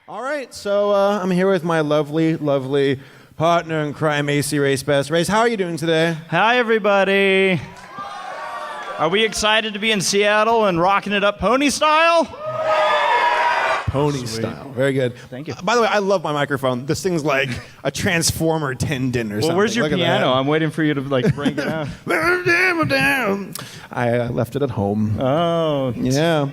All right, so I'm here with my lovely, lovely partner in crime, AC Race Best. Race, how are you doing today? Hi, everybody. Are we excited to be in Seattle and rocking it up pony style? Pony style. Very good. Thank you. By the way, I love my microphone. This thing's like a Transformer tendon or something. Well, where's your Look at piano? that. I'm waiting for you to like bring it out. I left it at home. Oh. Yeah.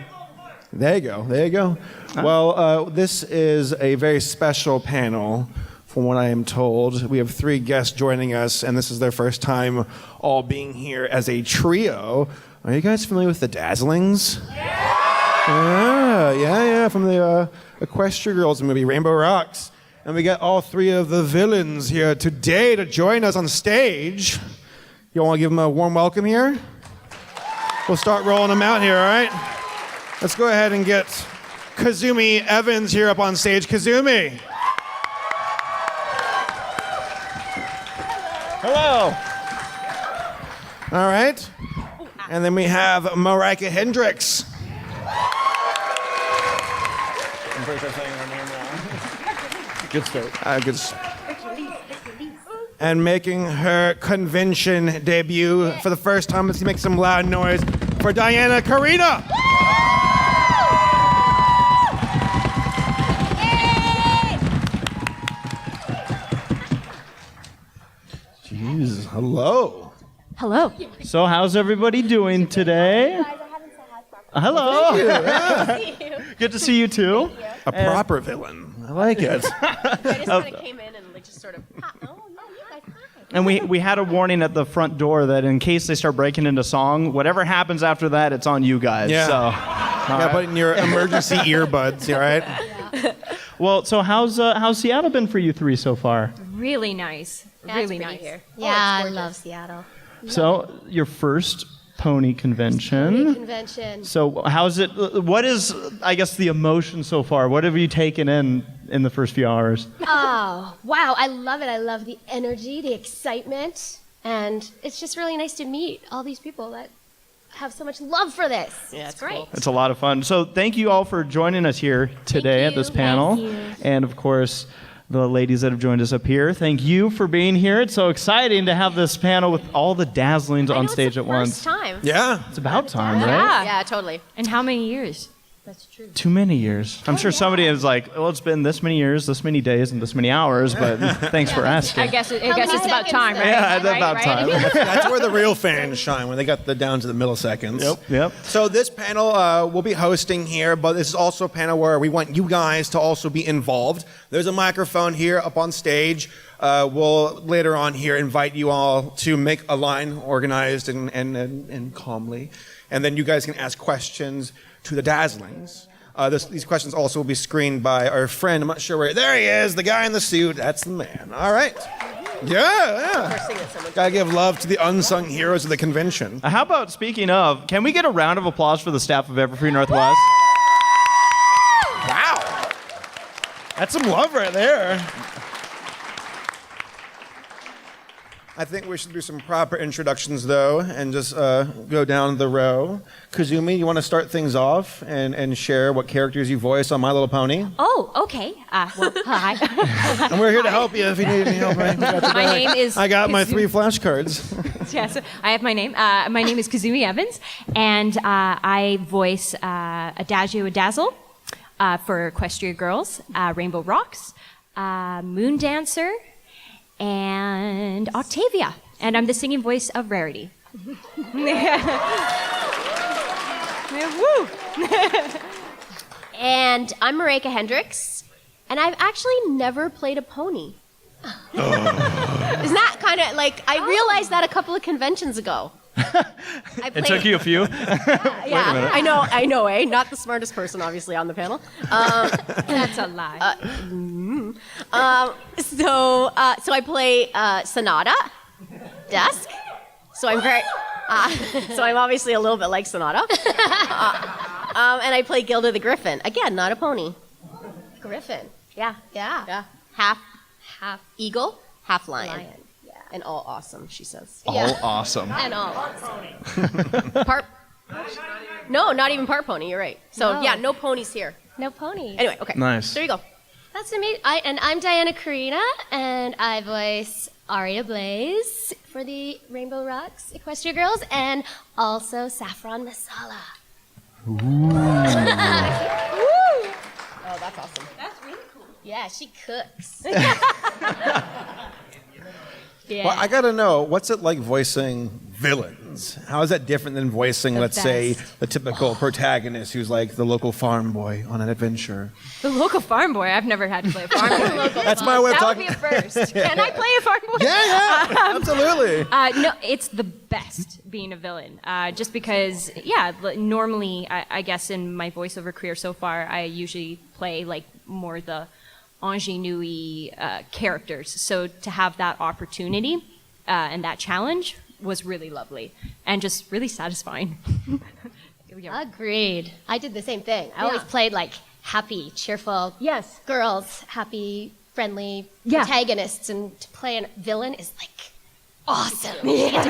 There you go. There you go. Well, this is a very special panel, from what I am told. We have 3 guests joining us, and this is their first time all being here as a trio. Are you guys familiar with the Dazzlings? Yeah, from the Equestria Girls movie, Rainbow Rocks. And we got all 3 of the villains here today to join us on stage. You want to give them a warm welcome here? We'll start rolling them out here, all right? Let's go ahead and get Kazumi Evans here up on stage. Kazumi. Hello. All right. And then we have Marika Hendricks. Good start. And making her convention debut for the first time, let's make some loud noise for Diana Carina. Jeez, hello. Hello. So how's everybody doing today? Hello. Good to see you too. A proper villain. I like it. I just kind of came in and like just sort of, oh, yeah, you guys, hi. And we had a warning at the front door that in case they start breaking into song, whatever happens after that, it's on you guys. Yeah. So, Yeah, put in your emergency earbuds, all right? well, so how's Seattle been for you 3 so far? Really nice. Yeah, Really it's pretty nice. here. Yeah, I love Seattle. So your first pony convention. Convention. So how's it? What is, I guess, the emotion so far? What have you taken in the first few hours? Oh, wow. I love it. I love the energy, the excitement. And it's just really nice to meet all these people that have so much love for this. Yeah, it's great. It's a lot of fun. So thank you all for joining us here today at this panel. Thank you. And of course, the ladies that have joined us up here. Thank you for being here. It's so exciting to have this panel with all the Dazzlings on stage at once. First time. Yeah. It's about time, right? Yeah, totally. And how many years? That's true. Too many years. I'm sure somebody is like, well, it's been this many years, this many days, and this many hours, but thanks for asking. I guess it's many about seconds time, then? right? Yeah, it's Right, about right? time. That's where the real fans shine, when they got the down to the milliseconds. Yep. So this panel we'll be hosting here, but this is also a panel where we want you guys to also be involved. There's a microphone here up on stage. We'll later on here invite you all to make a line organized and calmly. And then you guys can ask questions to the Dazzlings. These questions also will be screened by our friend. I'm not sure where. There he is, the guy in the suit. That's the man. All right. Yeah. Gotta give love to the unsung heroes of the convention. How about, speaking of, can we get a round of applause for the staff of Everfree Northwest? Wow. That's some love right there. I think we should do some proper introductions, though, and just go down the row. Kazumi, you want to start things off and share what characters you voice on My Little Pony? Oh, okay. Well, hi. And we're here to help you if you need any help. Right? My name is. I got my Kazumi- 3 flashcards. Yes, I have my name. My name is Kazumi Evans, and I voice Adagio Dazzle for Equestria Girls, Rainbow Rocks, Moon Dancer, and Octavia. And I'm the singing voice of Rarity. Woo! And I'm Marika Hendricks, and I've actually never played a pony. Isn't that kind of like, I realized that a couple of conventions ago. It took you a few. Yeah, I know, eh? Not the smartest person, obviously, on the panel. That's a lie. So I play Sonata, Dusk. So I'm very, so I'm obviously a little bit like Sonata. And I play Gilda the Griffin. Again, not a pony. Griffin. Yeah. Half eagle, half lion. Yeah. And all awesome, she says. All awesome. And all awesome. Part. No, not even part pony. You're right. So No. yeah, no ponies here. No pony. Anyway, okay. Nice. There you go. That's amazing. I'm Diana Karina, and I voice Aria Blaze for the Rainbow Rocks Equestria Girls, and also Saffron Masala. Oh, that's awesome. That's really cool. Yeah, she cooks. Yeah. Well, I gotta know, what's it like voicing villains? How is that different than voicing, let's say, best. the typical protagonist who's like the local farm boy on an adventure? The local farm boy. I've never had to play a farm boy. That's my way of That would talking. be a first. Can I play a farm boy? Yeah, absolutely. No, it's the best being a villain. Just because, normally, I guess in my voiceover career so far, I usually play like more the ingenue characters. So to have that opportunity and that challenge was really lovely and just really satisfying. Agreed. I did the same thing. I always played like happy, cheerful Yes. girls, happy, friendly Yeah. protagonists, and to play a villain is like awesome. You get to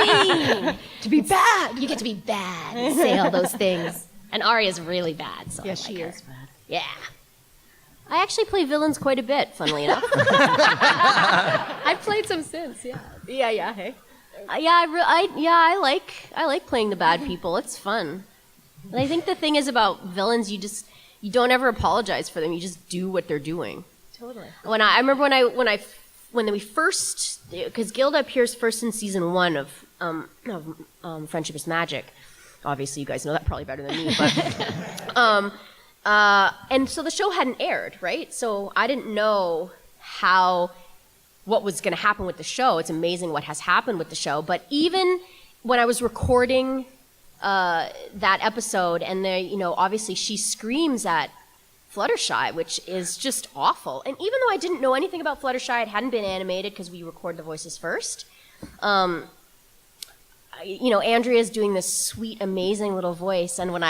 be mean. To be bad. You get to be bad and say all those things. And Arya's really bad, so I like her. bad. Yeah. I actually play villains quite a bit, funnily enough. I've played some since, yeah. Yeah, hey. I like playing the bad people. It's fun. And I think the thing is about villains, you don't ever apologize for them. You just do what they're doing. Totally. I remember when we first, because Gilda appears first in season 1 of Friendship is Magic. Obviously, you guys know that probably better than me, but and so the show hadn't aired, right? So I didn't know what was going to happen with the show. It's amazing what has happened with the show. But even when I was recording that episode, and obviously she screams at Fluttershy, which is just awful. And even though I didn't know anything about Fluttershy, it hadn't been animated because we record the voices first. Andrea's doing this sweet, amazing little voice, and when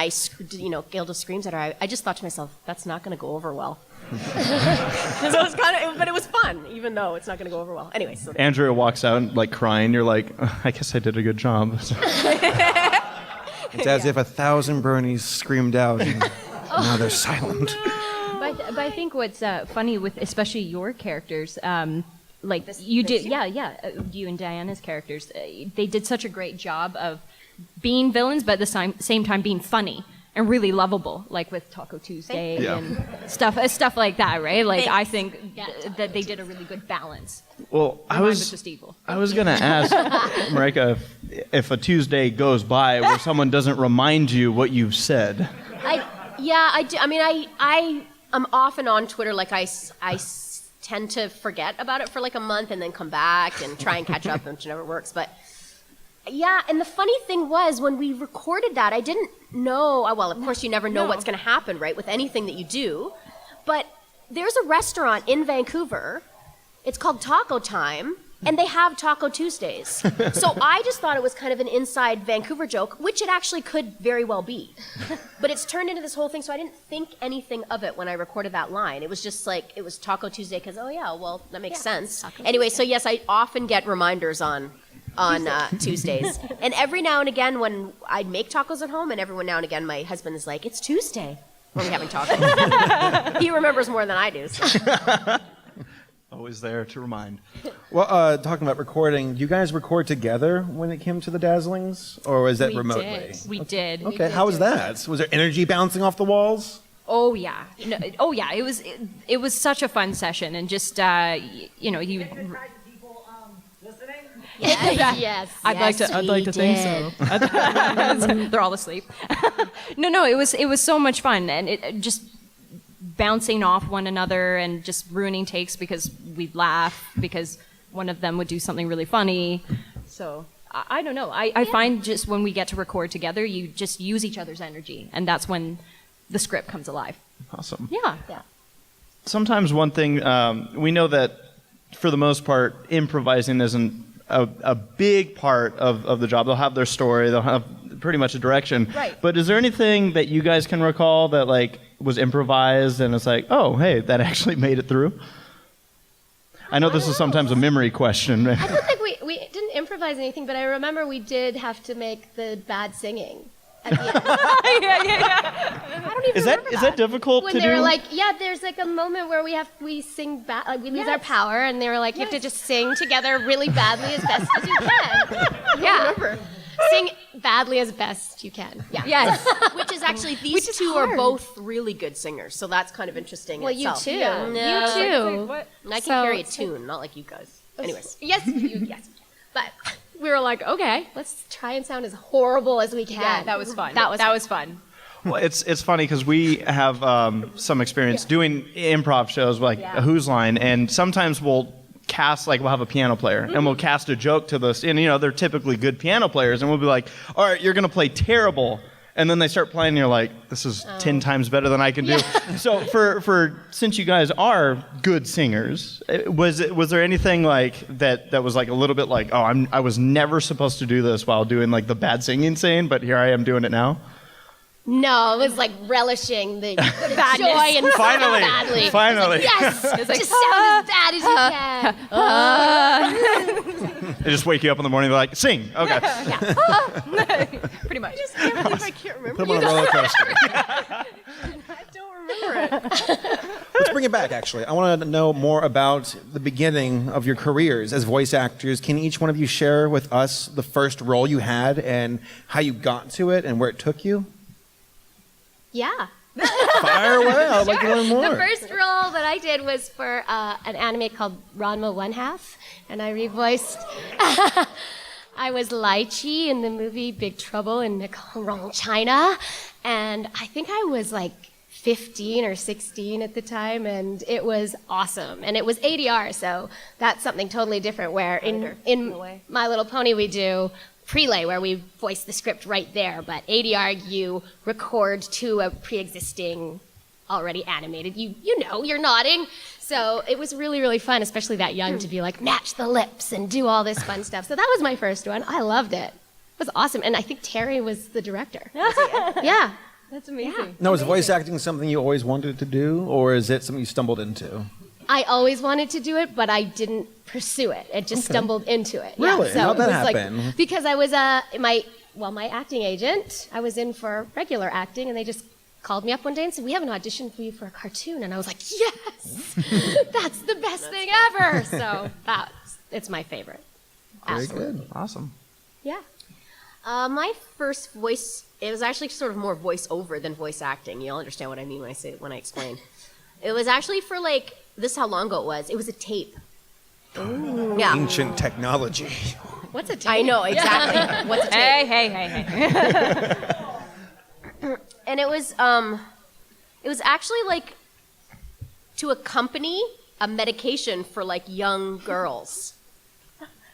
Gilda screams at her, I just thought to myself, that's not going to go over well. So but it was fun, even though it's not going to go over well. Anyway, so Andrea walks out like crying. You're like, I guess I did a good job. It's as if 1,000 Bernies screamed out and now they're silent. But I think what's funny with especially your characters, you and Diana's characters, they did such a great job of being villains, but at the same time being funny and really lovable, like with Taco Tuesday and stuff like that, right? Like I think that they did a really good balance. Well, I Mine was just evil. I was gonna ask Marika if a Tuesday goes by where someone doesn't remind you what you've said. I do. I mean, I'm often on Twitter. Like I tend to forget about it for like a month and then come back and try and catch up, which never works. But yeah, and the funny thing was when we recorded that, I didn't know. Well, of course, you never know what's going to happen, right, with anything that you do. But there's a restaurant in Vancouver. It's called Taco Time. And they have Taco Tuesdays. So I just thought it was kind of an inside Vancouver joke, which it actually could very well be. But it's turned into this whole thing, so I didn't think anything of it when I recorded that line. It was just like, it was Taco Tuesday, because, that makes sense. Anyway, so yes, I often get reminders on Tuesdays. And every now and again, when I make tacos at home, and every now and again, my husband is like, it's Tuesday when we're having tacos. He remembers more than I do. So. Always there to remind. Well, talking about recording, do you guys record together when it came to the Dazzlings? Or was that remotely? We did. Okay, how was that? Was there energy bouncing off the walls? Oh yeah, it was such a fun session, and just you. Yes. I'd like to think so. They're all asleep. No, it was so much fun, and it just bouncing off one another and just ruining takes because we'd laugh because one of them would do something really funny. So I don't know. I find just when we get to record together, you just use each other's energy, and that's when the script comes alive. Awesome. Yeah. Sometimes one thing, we know that for the most part, improvising isn't a big part of the job. They'll have their story, they'll have pretty much a direction. Right. But is there anything that you guys can recall that like was improvised and it's like, oh, hey, that actually made it through? I know this is sometimes a memory question. I don't think we didn't improvise anything, but I remember we did have to make the bad singing. at the end. yeah. I don't even Is that remember is that difficult when to they do? were like, yeah, there's like a moment where we sing bad, like we lose our power, and they were like, you have to just sing together really badly as best as you can. Yeah, sing badly as best you can. Yeah. Yes. Which is actually, these Which is two hard. are both really good singers, so that's kind of interesting. Well, in you itself. too. Yeah. You too. And I can So- carry a tune, not like you guys. Anyways. Yes, yes. But we were like, okay, let's try and sound as horrible as we can. Yeah, that was fun. That was fun. Well, it's funny because we have some experience doing improv shows like a Who's Line, and sometimes we'll cast, like we'll have a piano player and we'll cast a joke to this, and they're typically good piano players, and we'll be like, all right, you're gonna play terrible. And then they start playing, and you're like, this is 10 times better than I can do. So for since you guys are good singers, was there anything like that was like a little bit like, oh, I was never supposed to do this while doing like the bad singing scene, but here I am doing it now? No, it was like relishing the joy and Finally, badly. finally. Yes, just sound as bad as you can. They just wake you up in the morning, they're like, sing. Okay. Pretty much. I can't believe I can't remember. Put them on a roller coaster. I don't remember it. Let's bring it back, actually. I want to know more about the beginning of your careers as voice actors. Can each one of you share with us the first role you had and how you got to it and where it took you? Yeah. Fire away. I'd like to learn more. The first role that I did was for an anime called Ranma One Half, and I revoiced. I was Lychee in the movie Big Trouble in Little China, and I think I was like 15 or 16 at the time, and it was awesome. And it was ADR, so that's something totally different. Where in My Little Pony we do prelay, where we voice the script right there, but ADR you record to a pre-existing, already animated. You're nodding. So it was really, really fun, especially that young, to be like, match the lips and do all this fun stuff. So that was my first one. I loved it. It was awesome. And I think Terry was the director. Yeah. That's amazing. Now, is voice acting something you always wanted to do, or is it something you stumbled into? I always wanted to do it, but I didn't pursue it. It just stumbled into it. Really? Yeah, so How'd that it was happen? Because I was my acting agent, I was in for regular acting, and they just called me up one day and said, we have an audition for you for a cartoon. And I was like, yes, that's the best thing ever. So it's my favorite. Very good. Awesome. Yeah. My first voice, it was actually sort of more voice over than voice acting. You'll understand what I mean when I explain. It was actually for this is how long ago it was. It was a tape. Ooh. Yeah. Ancient technology. What's a tape? I know, exactly. What's a tape? Hey. And it was actually like to accompany a medication for young girls.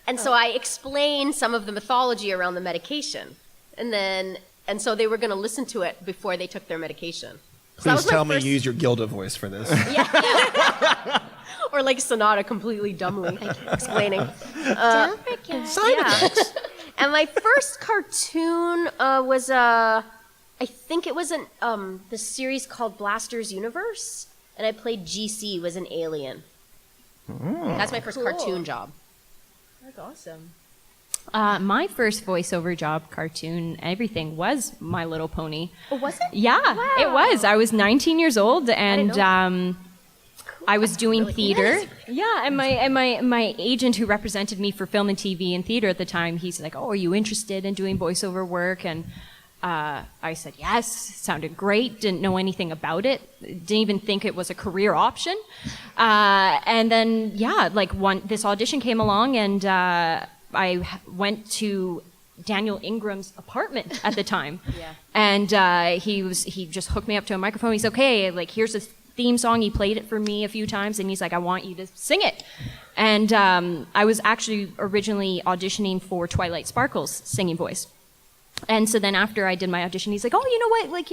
And so I explained some of the mythology around the medication. And so they were going to listen to it before they took their medication. So that Please was my tell me first- you use your Gilda voice for this. Or Sonata completely dumbly explaining. Don't forget. And my first cartoon was I think it was the series called Blaster's Universe, and I played GC, was an alien. That's my first cartoon job. That's awesome. My first voiceover job, cartoon, everything was My Little Pony. Oh, was it? Yeah, it was. I was 19 years old, and know. I was doing theater. Yeah, and my agent who represented me for film and TV and theater at the time, he's like, "Oh, are you interested in doing voiceover work?" And I said yes. Sounded great. Didn't know anything about it. Didn't even think it was a career option. And then this audition came along, and I went to Daniel Ingram's apartment at the time. Yeah. And he just hooked me up to a microphone. He's okay, here's a theme song. He played it for me a few times, and he's like, I want you to sing it. And I was actually originally auditioning for Twilight Sparkle's singing voice. And so then after I did my audition, he's like, oh, you know what?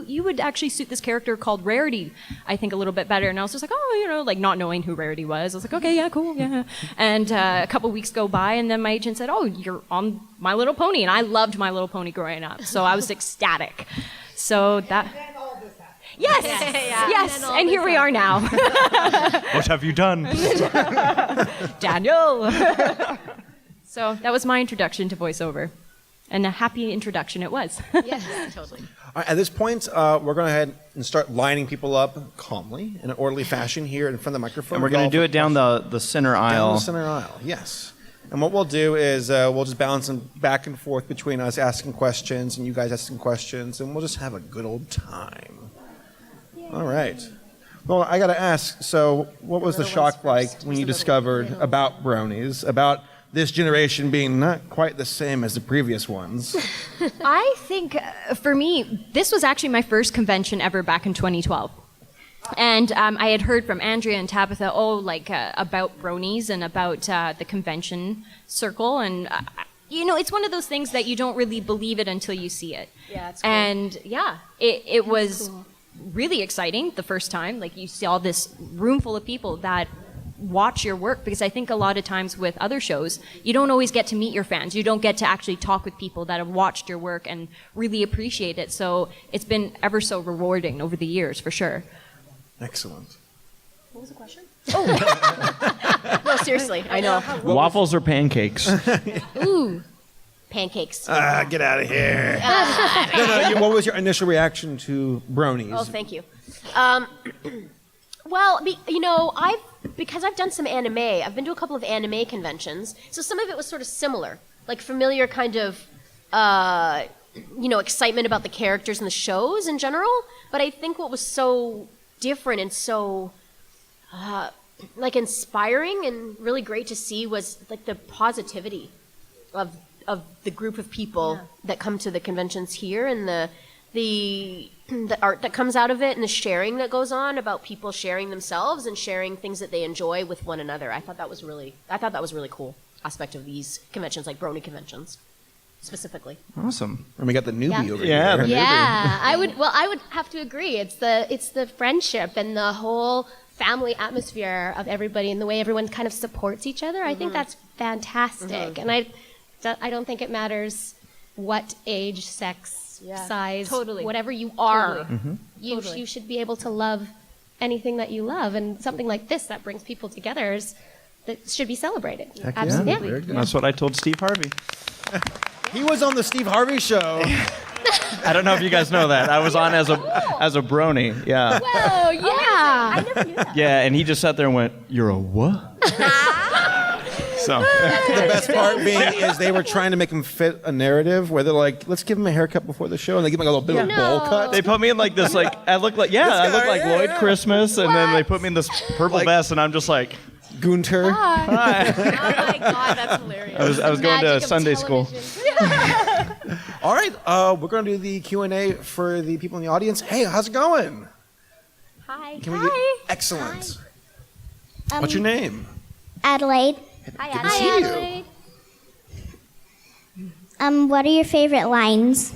You would actually suit this character called Rarity, I think, a little bit better. And I was just like, oh, not knowing who Rarity was. I was like, okay, yeah, cool, yeah. And a couple weeks go by, and then my agent said, oh, you're on My Little Pony. And I loved My Little Pony growing up. So I was ecstatic. So that... Yes, yes, and here we are now. What have you done? Daniel. So that was my introduction to voiceover. And a happy introduction it was. Yes, totally. All right, at this point, we're going to go ahead and start lining people up calmly in an orderly fashion here in front of the microphone. And we're going to do it down the center down aisle. the center aisle. Yes. And what we'll do is we'll just balance them back and forth between us asking questions and you guys asking questions, and we'll just have a good old time. All right. Well, I got to ask, so what was the shock like when you discovered about bronies, about this generation being not quite the same as the previous ones? I think for me, this was actually my first convention ever back in 2012. And I had heard from Andrea and Tabitha, about bronies and about the convention circle. And, it's one of those things that you don't really believe it until you see it. Yeah, it's cool. And, it was really exciting the first time. Like, you saw this room full of people that watch your work, because I think a lot of times with other shows, you don't always get to meet your fans. You don't get to actually talk with people that have watched your work and really appreciate it. So it's been ever so rewarding over the years, for sure. Excellent. What was the question? No, seriously, I know. Waffles or pancakes? Ooh, pancakes. Get out of here. No, what was your initial reaction to bronies? Oh, thank you. Because I've done some anime, I've been to a couple of anime conventions, so some of it was sort of similar, like familiar kind of, excitement about the characters and the shows in general. But I think what was so different and so, inspiring and really great to see was like the positivity of the group of people that come to the conventions here, and the art that comes out of it, and the sharing that goes on about people sharing themselves and sharing things that they enjoy with one another. I thought that was really cool aspect of these conventions, like brony conventions specifically. Awesome. And we got the newbie over Yeah, here. the Yeah, I would have to agree. It's the friendship and the whole family atmosphere of everybody and the way everyone kind of supports each other. I think that's fantastic. And I don't think it matters what age, sex, size, Totally. whatever you are. Totally. You should be able to love anything that you love, and something like this that brings people together that should be celebrated. Heck yeah. Absolutely. Very good. That's what I told Steve Harvey. He was on the Steve Harvey show. I don't know if you guys know that. I was on as a brony. Yeah. Oh, yeah. I never knew that. Yeah, and he just sat there and went, "You're a what?" So The best part being is they were trying to make him fit a narrative where they're like, let's give him a haircut before the show, and they give him like a little bit of a bowl cut. they put me in like this, like I look like Lloyd Christmas, and then they put me in this purple vest, and I'm just like, Gunter. Oh my god, that's hilarious. I was going to Magic of Sunday school. television. All right, we're going to do the Q&A for the people in the audience. Hey, how's it going? Hi. Can we get excellent? What's your name? Adelaide. Hi, Good to Ashley. see you. What are your favorite lines?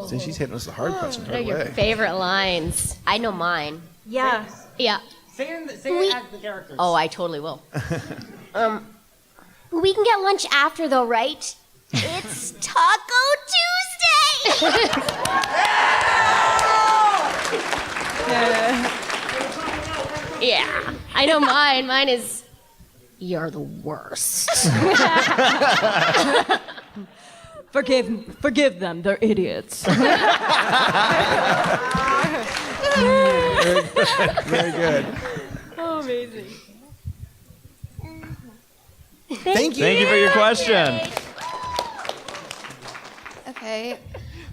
See, she's hitting us the hard questions What are right your away. favorite lines? I know mine. Yeah. Yeah. Say it as the characters. Oh, I totally will. We can get lunch after, though, right? It's Taco Tuesday! Yeah. I know mine. Mine is, you're the worst. Forgive them. They're idiots. Very good. Oh, amazing. Thank you. "Thank you for your question." Okay.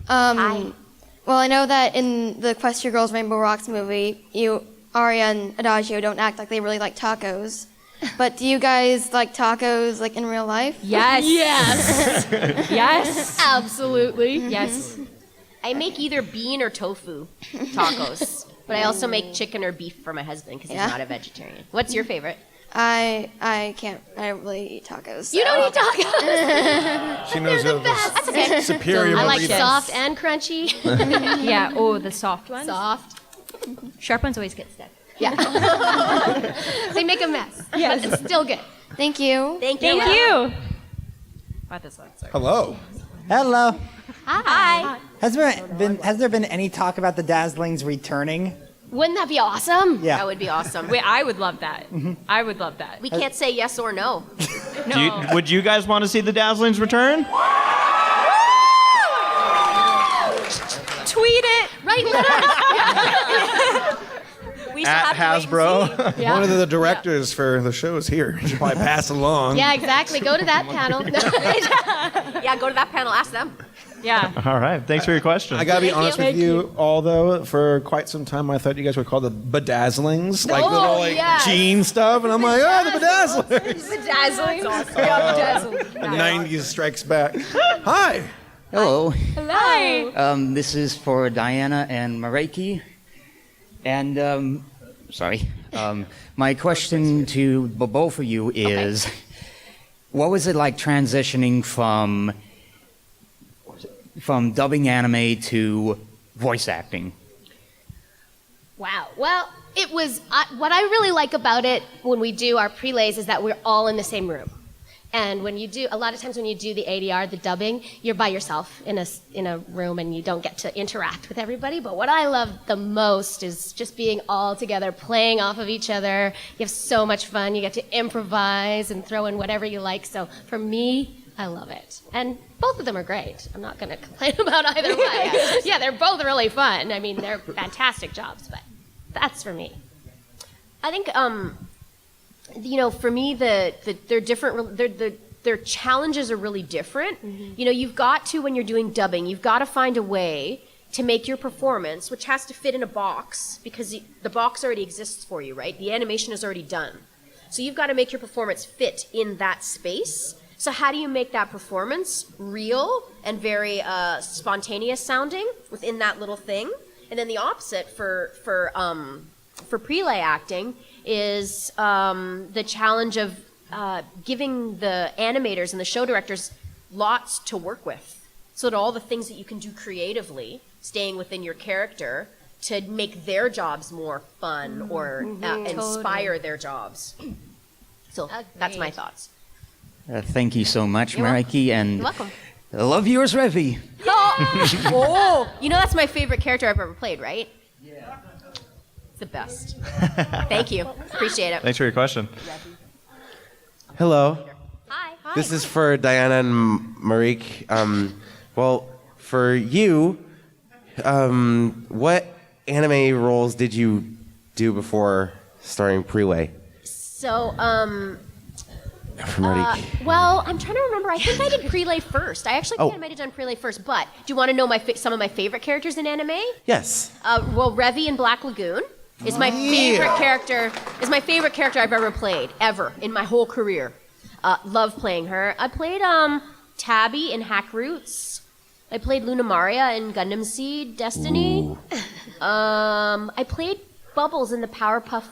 Well, I know that in the Quest Your Girls Rainbow Rocks movie, Aria and Adagio don't act like they really like tacos. But do you guys like tacos like in real life? Yes. Yes. Yes. Absolutely. Yes. I make either bean or tofu tacos, but I also make chicken or beef for my husband because he's Yeah. not a vegetarian. What's your favorite? I don't really eat tacos. You don't eat tacos. She knows That's okay. superior. I like Margarita. soft and crunchy. Yeah. Oh, the soft ones. Soft. Sharp ones always get stuck. Yeah. They make a mess. Yes. But it's still good. Thank you. Thank you. Thank you. About this one, sorry. Hello. Hello. Hi. Has there been any talk about the Dazzlings returning? Wouldn't that be awesome? Yeah. That would be awesome. Wait, I would love that. I would love that. We can't say yes or no. Would you guys want to see the Dazzlings return? Tweet it. Right. We still At have to wait and see. Hasbro. One of the directors for the shows here should probably pass along. Yeah, exactly. Go to that panel. Yeah, go to that panel. Ask them. Yeah. All right. Thanks for your question. I gotta be honest you. with you, although for quite some time I thought you guys were called the Bedazzlings, like little like yes. jean stuff, and I'm like, oh, the Bedazzlers. Bedazzling. The 90s strikes back. Hi. Hello. Hi. This is for Diana and Mareki. And, my question to both of you is, what was it like transitioning from dubbing anime to voice acting? Wow. Well, it was what I really like about it when we do our prelays is that we're all in the same room. And when you do, a lot of times when you do the ADR, the dubbing, you're by yourself in a room and you don't get to interact with everybody. But what I love the most is just being all together, playing off of each other. You have so much fun. You get to improvise and throw in whatever you like. So for me, I love it. And both of them are great. I'm not going to complain about either one. Yeah, they're both really fun. I mean, they're fantastic jobs, but that's for me. I think, for me, they're different. Their challenges are really different. Mm-hmm. You've got to, when you're doing dubbing, you've got to find a way to make your performance, which has to fit in a box, because the box already exists for you, right? The animation is already done. So you've got to make your performance fit in that space. So how do you make that performance real and very spontaneous sounding within that little thing? And then the opposite for prelay acting is the challenge of giving the animators and the show directors lots to work with, so that all the things that you can do creatively, staying within your character, to make their jobs more fun or inspire their jobs. So that's my thoughts. Thank you so much, You're Mareki, and You're welcome. I love yours, Revi. Oh, that's my favorite character I've ever played, right? Yeah. It's the best. Thank you. Appreciate it. Thanks for your question. Hello. Hi. This is for Diana and Marique. Well, for you, what anime roles did you do before starting Prelay? So, For Marique. well, I'm trying to remember. I think I did Prelay first. I actually think I might have done Prelay first. But do you want to know some of my favorite characters in anime? Yes. Well, Revi in Black Lagoon is my favorite character. Is my favorite character I've ever played in my whole career. Love playing her. I played Tabby in Hack Roots. I played Luna Maria in Gundam Seed Destiny. I played Bubbles in the Powerpuff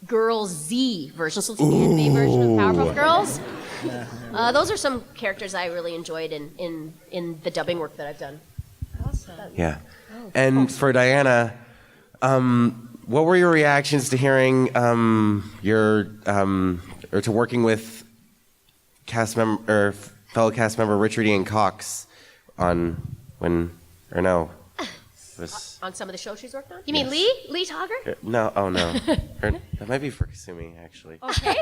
Girls Z version, so it's the anime version of Powerpuff Girls. Those are some characters I really enjoyed in the dubbing work that I've done. Awesome. Yeah. And for Diana, what were your reactions to hearing or to working with fellow cast member Richard Ian Cox on On some of the shows she's worked on? You mean Lee? Lee Togger? No, oh no. That might be for Kasumi, actually. Okay.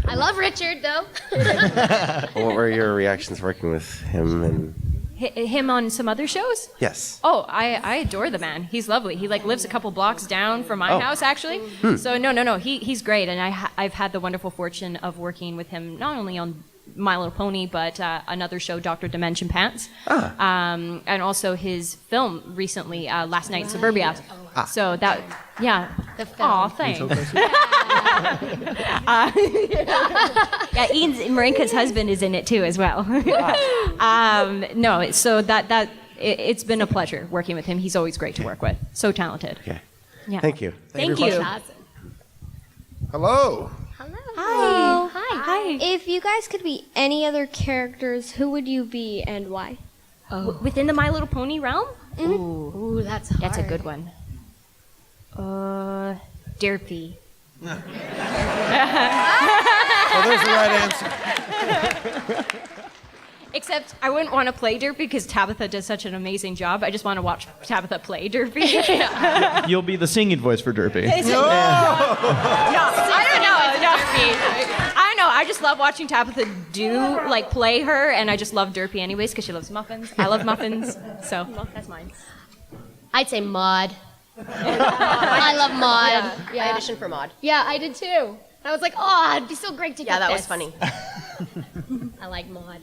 I love Richard, though. What were your reactions working with him? And Him on some other shows? yes. Oh, I adore the man. He's lovely. He lives a couple blocks down from my house, actually. So no, he's great, and I've had the wonderful fortune of working with him not only on My Little Pony, but another show, Dr. Dimension Pants, and also his film recently, Last Night in Suburbia. So that, yeah. The film. Aw, thanks. Ian Marinka's husband is in it too, as well. No, so it's been a pleasure working with him. He's always great to work with. So talented. Okay. Yeah. Thank you. Thank you. Hello. Hi. Hi. If you guys could be any other characters, who would you be and why? Within the My Little Pony realm? Ooh, that's hard. That's a good one. Derpy. Well, there's the right answer. Except I wouldn't want to play Derpy because Tabitha does such an amazing job. I just want to watch Tabitha play Derpy. You'll be the singing voice for Derpy. No, I don't know. No. I don't know. just love watching Tabitha play her, and I just love Derpy anyways because she loves muffins. I love muffins, so that's mine. I'd say Maud. I love Maud. I auditioned for Maud. Yeah, I did too. I was like, oh, it'd be so great to get Yeah, that this. was funny. I like Maud.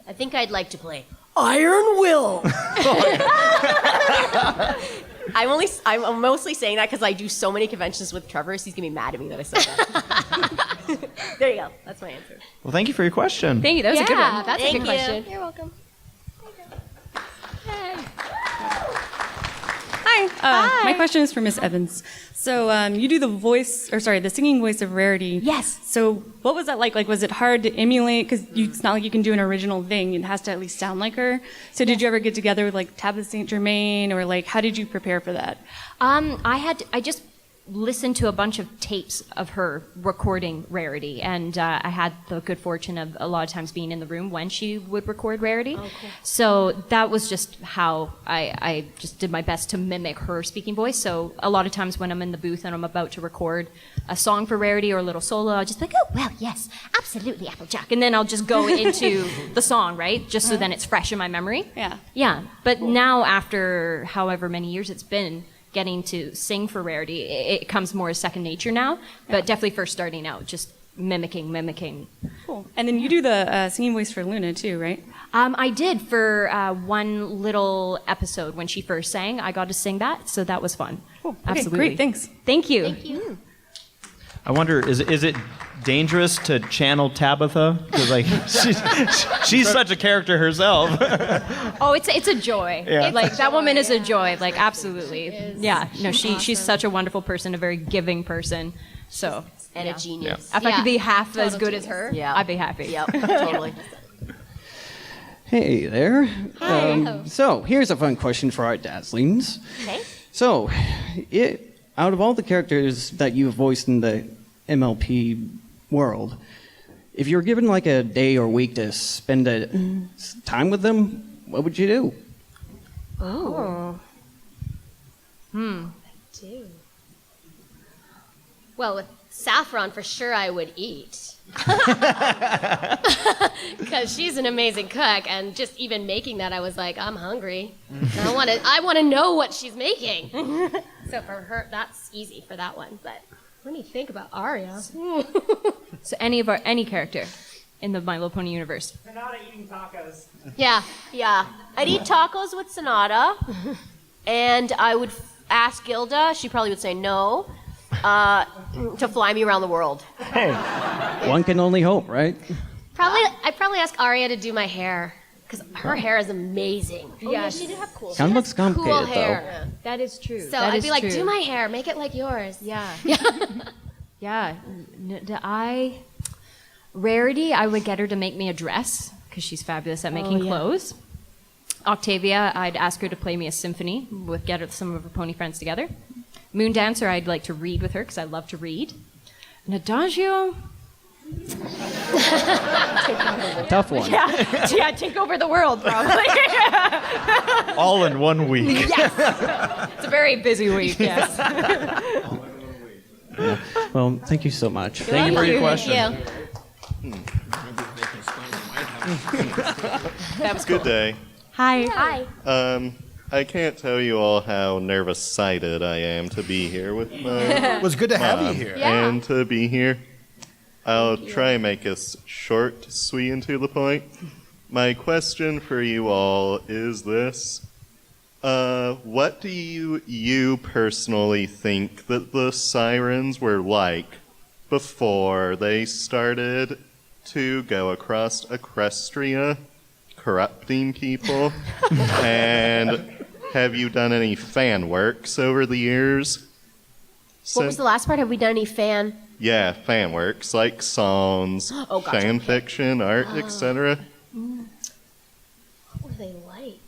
I think I'd like to play Iron Will. I'm mostly saying that because I do so many conventions with Trevor. So he's gonna be mad at me that I said that. There you go. That's my answer. Well, thank you for your question. Thank you. That was a good one. That's a Thank good you. question. You're welcome. Hi. My question is for Miss Evans. So you do the singing voice of Rarity. Yes. So what was that like? Like, was it hard to emulate? Because it's not like you can do an original thing. It has to at least sound like her. So did you ever get together with like Tabitha St. Germain, or like how did you prepare for that? I just listened to a bunch of tapes of her recording Rarity, and I had the good fortune of a lot of times being in the room when she would record Rarity. Oh, cool. So that was just how I just did my best to mimic her speaking voice. So a lot of times when I'm in the booth and I'm about to record a song for Rarity or a little solo, I'll just be like, oh, well, yes, absolutely, Applejack. And then I'll just go into the song, right? Just so then it's fresh in my memory. Yeah. Yeah. But now, after however many years it's been, getting to sing for Rarity, it comes more as second nature now, but definitely first starting out, just mimicking. Cool. And then you do the singing voice for Luna too, right? I did for one little episode when she first sang. I got to sing that, so that was fun. Cool. Okay, Absolutely. great, thanks. Thank you. Thank you. I wonder, is it dangerous to channel Tabitha? Because like she's such a character herself. Oh, it's a joy. Yeah. Like that woman is a joy. Like absolutely. Yeah. No, she's such a wonderful person, a very giving person. So And a genius. if I could be half as Total good as genius. her, Yeah. I'd be happy. Yep, totally. Hey there. Hi. So here's a fun question for our Dazzlings. Okay. So, out of all the characters that you've voiced in the MLP world, if you were given like a day or week to spend time with them, what would you do? Well, with Saffron, for sure I would eat. Because she's an amazing cook, and just even making that, I was like, I'm hungry. I want to know what she's making. So for her, that's easy for that one. But let me think about Arya. So any character in the My Little Pony universe. Sonata eating tacos. Yeah. Yeah. I'd eat tacos with Sonata, and I would ask Gilda, she probably would say no, to fly me around the world. Hey, one can only hope, right? I'd probably ask Arya to do my hair, because her hair is amazing. Yes. She did have cool. Kind of looks complicated, cool hair. That is true. So I'd be like, do my hair, make it like yours. Yeah. Yeah. Rarity, I would get her to make me a dress because she's fabulous at making clothes. Octavia, I'd ask her to play me a symphony get some of her pony friends together. Moon Dancer, I'd like to read with her because I love to read. And Adagio, Tough one. yeah, take over the world probably. All in 1 week. Yes, it's a very busy week. Yes. Well, thank you so much. Thank you for your question. Thank you. That was Good day. Hi. Hi. I can't tell you all how nervous-sighted I am to be here with my It was good to have you mom here. Yeah. and to be here. I'll try and make this short, sweet, and to the point. My question for you all is this. What do you personally think that the sirens were like before they started to go across Equestria, corrupting people? And have you done any fan works over the years? What was the last part? Have we done any fan? Yeah, fan works like songs, Oh, gotcha. fan fiction, art, etc. What were they like?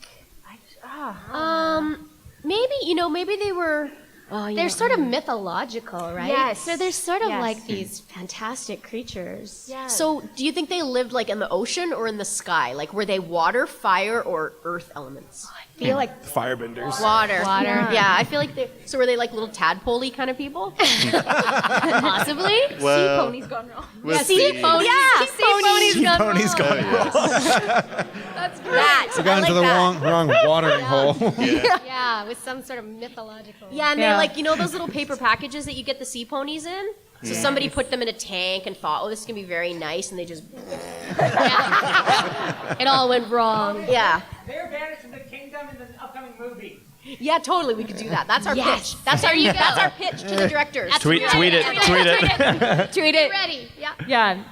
Maybe they were. They're sort of mythological, right? Yes. So they're sort of Yes. like these fantastic creatures. Yeah. So, do you think they lived like in the ocean or in the sky? Like, were they water, fire, or earth elements? I feel like Firebenders. water. Water. Yeah, I feel like they. So were they like little tadpole-y kind of people? Possibly. Well, Sea ponies gone wrong. with Yeah, sea the- ponies. Yeah, sea ponies. Sea ponies Oh, gone yes. That's great. That. We got I into like the that. wrong watering hole. Yeah, with some sort of mythological. Yeah, and they're like, you know those little paper packages that you get the sea ponies in? So somebody put them in a tank and thought, oh, this is going to be very nice, and they just... It all went wrong. Yeah. They're banished from the kingdom in the upcoming movie. Yeah, totally, we could do that. That's our Yes. pitch. That's our pitch to the directors. Tweet it. Tweet it. Tweet it. Ready? Yeah. Yeah.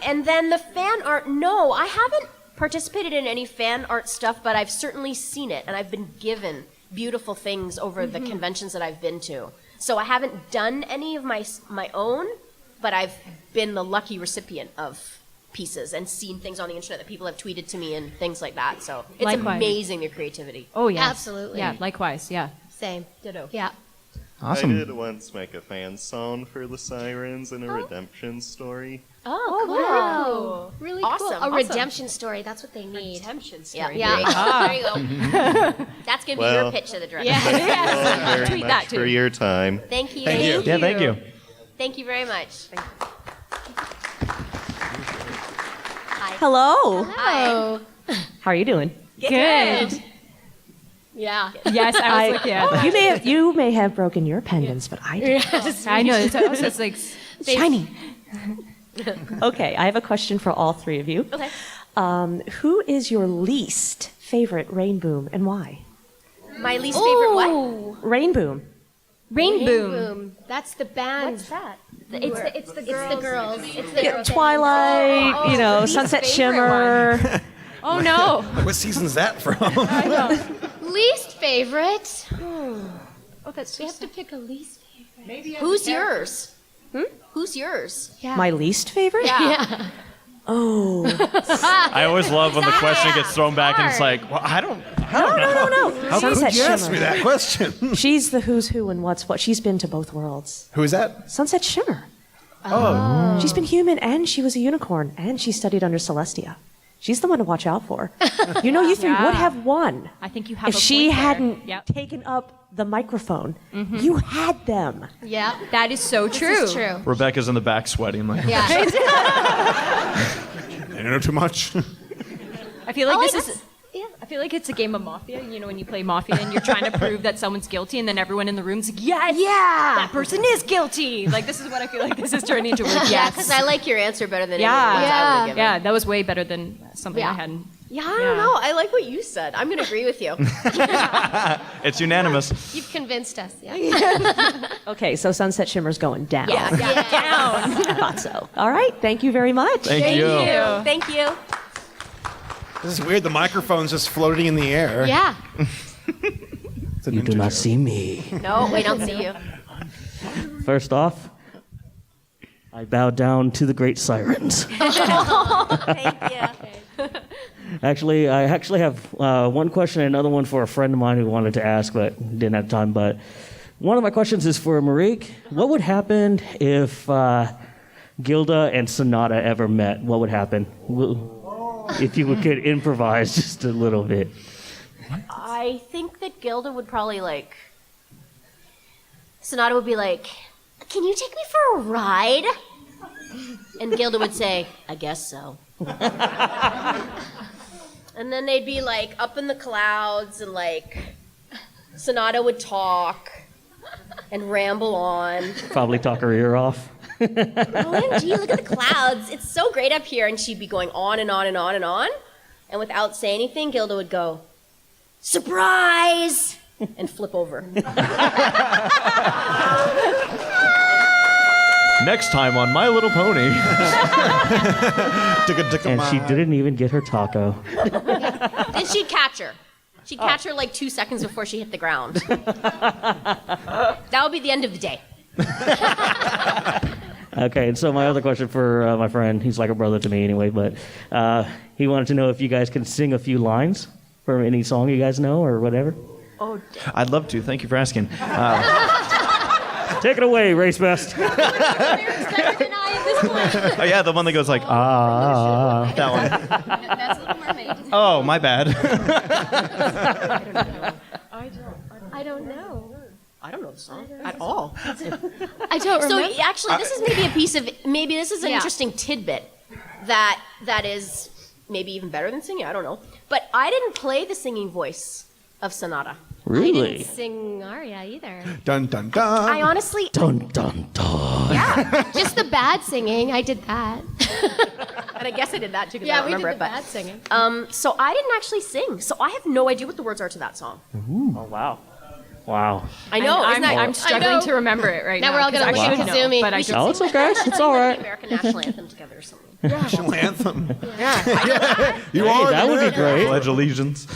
And then the fan art, no, I haven't participated in any fan art stuff, but I've certainly seen it, and I've been given beautiful things over the conventions that I've been to. So I haven't done any of my own, but I've been the lucky recipient of pieces and seen things on the internet that people have tweeted to me and things like that. So it's Likewise. amazing, their creativity. Oh, yeah. Absolutely. Yeah, likewise, yeah. Same. Ditto. Yeah. Awesome. I did once make a fan song for the Sirens and a redemption story. Oh, cool. Really Awesome, cool. A awesome. redemption story. That's what they need. Redemption Yeah. story. Yeah. There you go. That's going to be your Well, pitch to the director. Thank you all very Tweet much that, for too. your time. Thank you. Thank you. Yeah, thank you. Thank you very much. Hello. Oh. How are you doing? Good. Yeah. Yes, I was looking at that. You may have broken your pendants, but I did. Yes, I know. It's like Shiny. Okay, I have a question for all three of you. Okay. Who is your least favorite Rainboom and why? My least favorite what? Rainboom. Rain Boom. Boom. That's the band. What's that? It's the girls. It's the girls. Twilight, Oh, you know, least Sunset favorite Shimmer. Oh, no. What season's that from? Least favorite. Oh, that's. We have to pick a least favorite. Who's yours? Who's yours? Yeah. My least favorite? Yeah. Oh. I always love when the question gets thrown back and it's like, well, I don't know. No. How Sunset could you ask Shimmer. me that question? She's the who's who and what's what. She's been to both worlds. Who is that? Sunset Shimmer. Oh. She's been human and she was a unicorn and she studied under Celestia. She's the one to watch out for. You know, you three Yeah. would have won I think you have if a she point there. hadn't Yep. taken up the microphone. You had them. Yeah. That is so true. This is true. Rebecca's in the back sweating. Like, Yeah. I don't know too much. I feel like this is. Yeah, I feel like it's a game of Mafia. You know, when you play Mafia and you're trying to prove that someone's guilty, and then everyone in the room's like, "Yes, that person is guilty." Like this is what I feel like this is turning into. Like, Yeah, yes, because I like your answer better than Yeah. any of the ones I would have yeah, given. yeah. That was way better than something I hadn't. Yeah, I don't know. I like what you said. I'm going to agree with you. it's unanimous. You've convinced us. Yeah. Okay, so Sunset Shimmer's going down. Yeah. I thought so. All right, thank you very much. Thank you. Thank you. This is weird. The microphone's just floating in the air. Yeah. It's a You do ninja not joke. see me. No, we don't see you. First off, I bow down to the great sirens. Thank you. Actually, I actually have one question and another one for a friend of mine who wanted to ask, but didn't have time. But one of my questions is for Marique. What would happen if Gilda and Sonata ever met? What would happen? If you could improvise just a little bit. I think that Gilda would probably like. Sonata would be like, "Can you take me for a ride?" And Gilda would say, "I guess so." And then they'd be like up in the clouds, and like Sonata would talk and ramble on. Probably talk her ear off. OMG, look at the clouds. It's so great up here. And she'd be going on and on and on and on. And without saying anything, Gilda would go, "Surprise!" and flip over. Next time on My Little Pony. And she didn't even get her taco. Then she'd catch her. She'd catch her like 2 seconds before she hit the ground. That would be the end of the day. Okay, and so my other question for my friend, he's like a brother to me anyway, but he wanted to know if you guys can sing a few lines from any song you guys know or whatever. Oh, I'd love to. Thank you for asking. Take it away, Race Best. Oh yeah, the one that goes like that one. That's Little Mermaid. Oh, my bad. I don't know. I don't know the song at all. I don't remember. So actually, this is maybe a piece of maybe this is an interesting tidbit that is maybe even better than singing. I don't know, but I didn't play the singing voice of Sonata. I Really? didn't sing aria either. Dun dun dun. I honestly, Dun dun dun. yeah, just the bad singing. I did that. And I guess I did that too because I Yeah, don't we did remember the it. bad singing. So I didn't actually sing. So I have no idea what the words are to that song. Oh, wow. Wow. I know. I'm, isn't that, I'm struggling to remember it right now. Now we're all gonna 'cause I look should at know, Kazumi. but I We don't. Oh, it's okay. It's all right. American national anthem together or something. National anthem. You are that would be great. Pledge allegiance.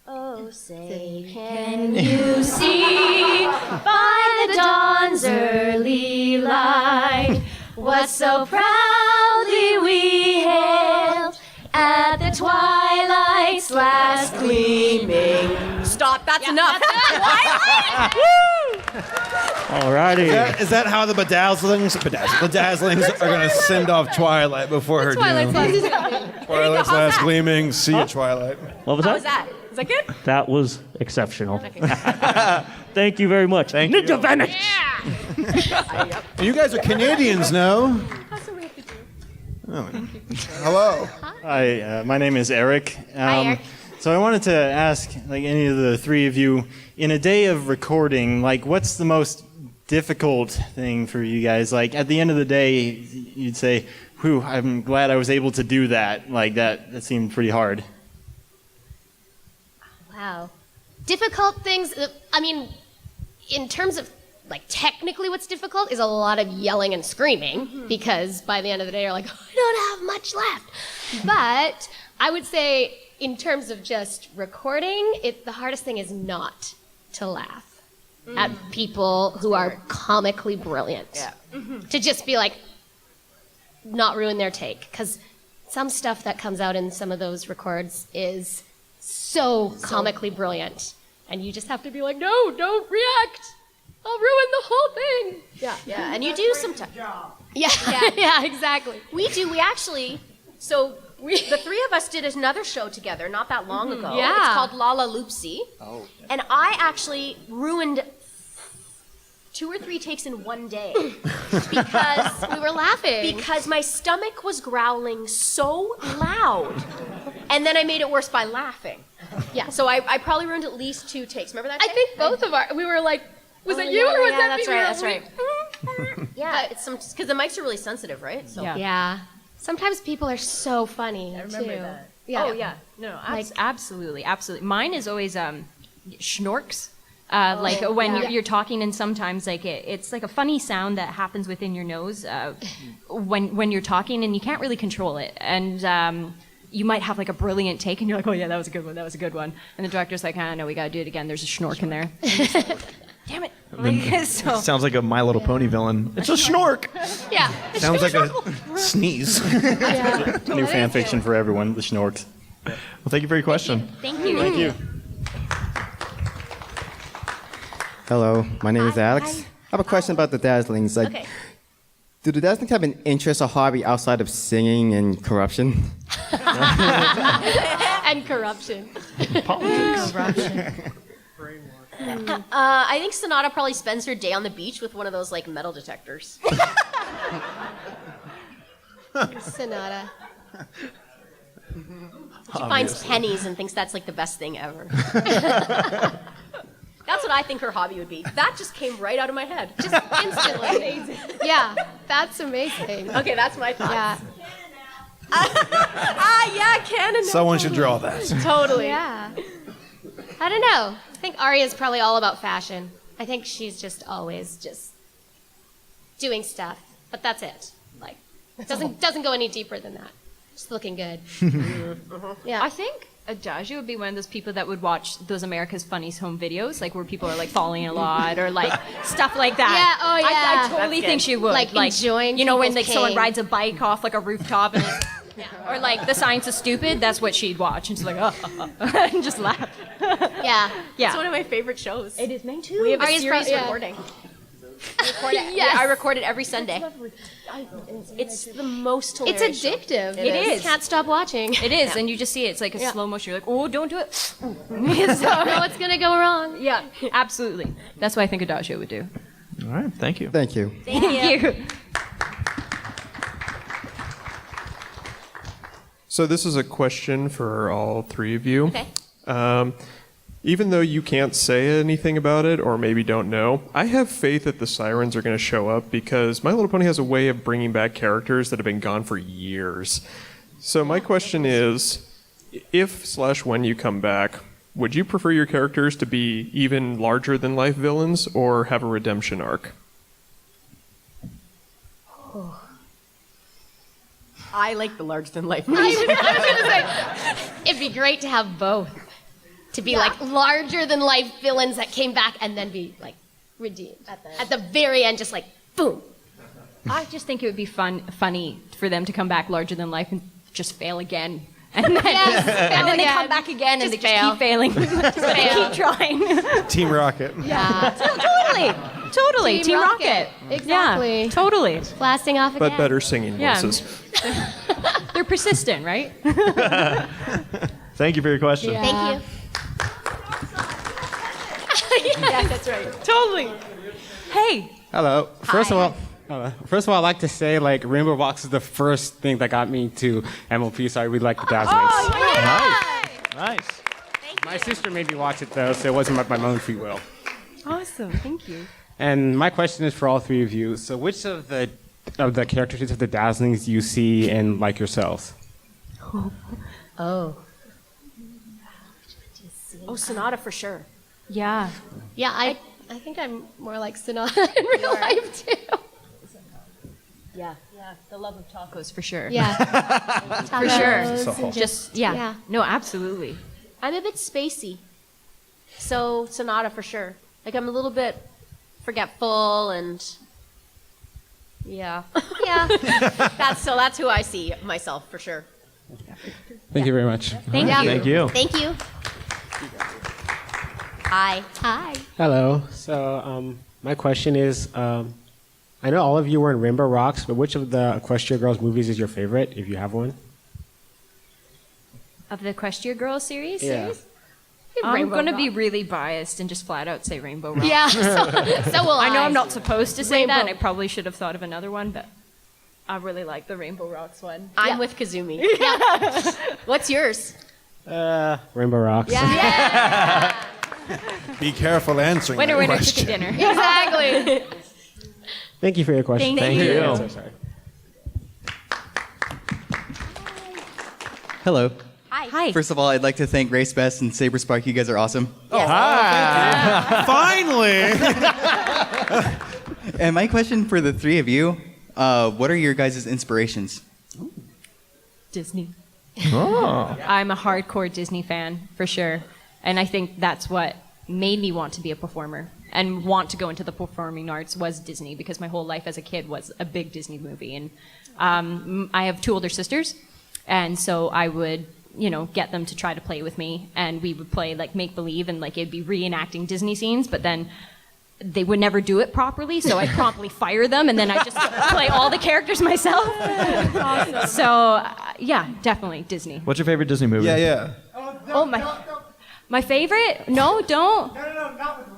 Oh, say Can you see by the dawn's early light what so proudly we hailed at the twilight's last gleaming? Stop. That's enough. Alrighty. Is that how the Dazzlings are going to send off Twilight before her doom? Twilight's last gleaming. See you, Twilight. What was How that? was that? Is that good? That was exceptional. Thank you very much. Ninja Vanish. And you guys are Canadians, no? Oh. Hello. Hi, my name is Eric. Hi, Eric. So I wanted to ask, like any of the three of you, in a day of recording, like what's the most difficult thing for you guys? Like at the end of the day, you'd say, "Whew, I'm glad I was able to do that." Like that seemed pretty hard. Wow. Difficult things. I mean, in terms of like technically what's difficult is a lot of yelling and screaming because by the end of the day you're like, I don't have much left. But I would say in terms of just recording, the hardest thing is not to laugh at people who are comically brilliant. Yeah. To just be like, not ruin their take. Because some stuff that comes out in some of those records is so comically brilliant. And you just have to be like, no, don't react. I'll ruin the whole thing. Yeah. Yeah, and you do sometimes. Yeah, yeah, exactly. We do. We actually. So the three of us did another show together not that long ago. Yeah. It's called Lala Loopsy. Oh. And I actually ruined 2 or 3 takes in one day because We were laughing. because my stomach was growling so loud, and then I made it worse by laughing. Yeah. So I probably ruined at least 2 takes. Remember that? I day? think both of we were like, was Oh, it you or was that that's me? right. We That's were right. Yeah, it's some because the mics are really sensitive, right? So Yeah. Sometimes people are so funny, too. Yeah. Oh yeah, no, Like- absolutely. Mine is always schnorks. Like when yeah. you're talking, and sometimes like it's like a funny sound that happens within your nose when you're talking, and you can't really control it. And you might have like a brilliant take, and you're like, oh yeah, that was a good one, that was a good one. And the director's like, no, we gotta do it again. There's a schnork in there. Damn it! Like, so, Sounds like a My Little Pony villain. It's a schnork. Yeah. Sounds like a sneeze. New fan fiction for everyone, the Schnorks. Well, thank you for your question. Thank you. Thank you. Hello, my name is Alex. I have a question about the Dazzlings. Like, Okay. do the Dazzlings have an interest or hobby outside of singing and corruption? And corruption. I think Sonata probably spends her day on the beach with one of those like metal detectors. Sonata. She finds pennies and thinks that's like the best thing ever. That's what I think her hobby would be. That just came right out of my head. Just instantly. Yeah, that's amazing. Okay, that's my thoughts. Yeah. Yeah, canon. Someone should draw that. Totally. Yeah. I don't know. I think Arya's probably all about fashion. I think she's just always just doing stuff, but that's it. Like, doesn't go any deeper than that. Just looking good. Yeah. I think Adagio would be one of those people that would watch those America's Funniest Home Videos, like where people are like falling a lot or like stuff like that. Yeah, oh, I yeah. totally That's think good. she would. Like, enjoying you know, when like people's someone pain. rides a bike off like a rooftop and it's, or like The Science is Stupid, that's what she'd watch. And she's like, and just laugh. Yeah. Yeah. It's one of my favorite shows. It is mine too. We have a Arya's series yeah. recording. Yes. I record it every Sunday. It's the most It's hilarious show. addictive. It is. Can't stop watching. It is, and you just see it. It's like a Yeah. slow motion. You're like, oh, don't do it. So know what's gonna go wrong. Yeah, absolutely. That's what I think Adagio would do. All right, thank you. Thank you. Thank you. So this is a question for all three of you. Okay. Even though you can't say anything about it or maybe don't know, I have faith that the sirens are going to show up because My Little Pony has a way of bringing back characters that have been gone for years. So my question is, if/when you come back, would you prefer your characters to be even larger than life villains or have a redemption arc? I like the larger than life. I was gonna say, it'd be great to have both. To be like larger than life villains that came back and then be like redeemed at the very end, just like boom. I just think it would be funny for them to come back larger than life and just fail again. And then, and then they come back again and they just keep failing. They keep trying. Team Rocket. Yeah, totally. Team Rocket. Exactly. Yeah, totally. Blasting off again. But better singing Yeah. voices. They're persistent, right? Thank you for your question. Thank you. Yeah, that's right. Totally. Hey. Hello. First of all, I'd like to say like Rainbow Rocks is the first thing that got me to MLP, so I really like the Dazzlings. Nice. My sister made me watch it though, so it wasn't by my own free will. Awesome. Thank you. And my question is for all three of you. So which of the characteristics of the Dazzlings do you see in like yourselves? Oh, Sonata for sure. Yeah. Yeah, I think I'm more like Sonata in real life too. Yeah, the love of tacos for sure. Yeah. For sure. and Just yeah. No, absolutely. I'm a bit spacey, so Sonata for sure. Like I'm a little bit forgetful and yeah. That's who I see myself for sure. Thank you very much. Thank you. Thank you. Thank you. Hi. Hello. So, my question is, I know all of you were in Rainbow Rocks, but which of the Equestria Girls movies is your favorite, if you have one? Of the Equestria Girls series? Yeah. I'm Rainbow going to be Rock. really biased and just flat out say Rainbow Rock. Yeah, so will I know I. I'm not supposed to say Rainbow. that, and I probably should have thought of another one, but I really like the Rainbow Rocks one. I'm with Kazumi. Yeah. What's yours? Rainbow Rocks. Yeah. Be careful answering Winner, that winner, question. chicken dinner. Exactly. Thank you for your question. Thank you. I'm so sorry. Hello. Hi. First of all, I'd like to thank Race Best and Saber Spark. You guys are awesome. Finally. And my question for the three of you, what are your guys' inspirations? Disney. Oh. I'm a hardcore Disney fan, for sure. And I think that's what made me want to be a performer and want to go into the performing arts was Disney, because my whole life as a kid was a big Disney movie. And I have two older sisters, and so I would, get them to try to play with me, and we would play like make-believe, and like it'd be reenacting Disney scenes, but then they would never do it properly, so I'd promptly fire them, and then I just play all the characters myself. Awesome. So, yeah, definitely Disney. What's your favorite Disney movie? Yeah. Oh, my favorite? No, don't.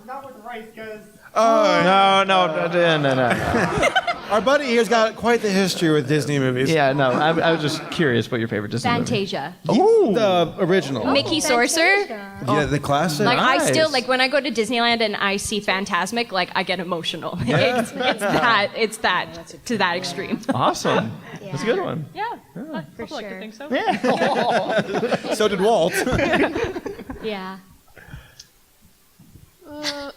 Not with rice, because... No. Our buddy here's got quite the history with Disney movies. Yeah, no, I was just curious what your favorite Disney movie. Fantasia. The original. Mickey Sorcerer. Yeah, the classic. Like I Nice. still when I go to Disneyland and I see Phantasmic, like I get emotional. Yeah. It's that to that extreme. Awesome. That's a good one. Yeah, For sure. I think so. Yeah. So did Walt. Yeah. We're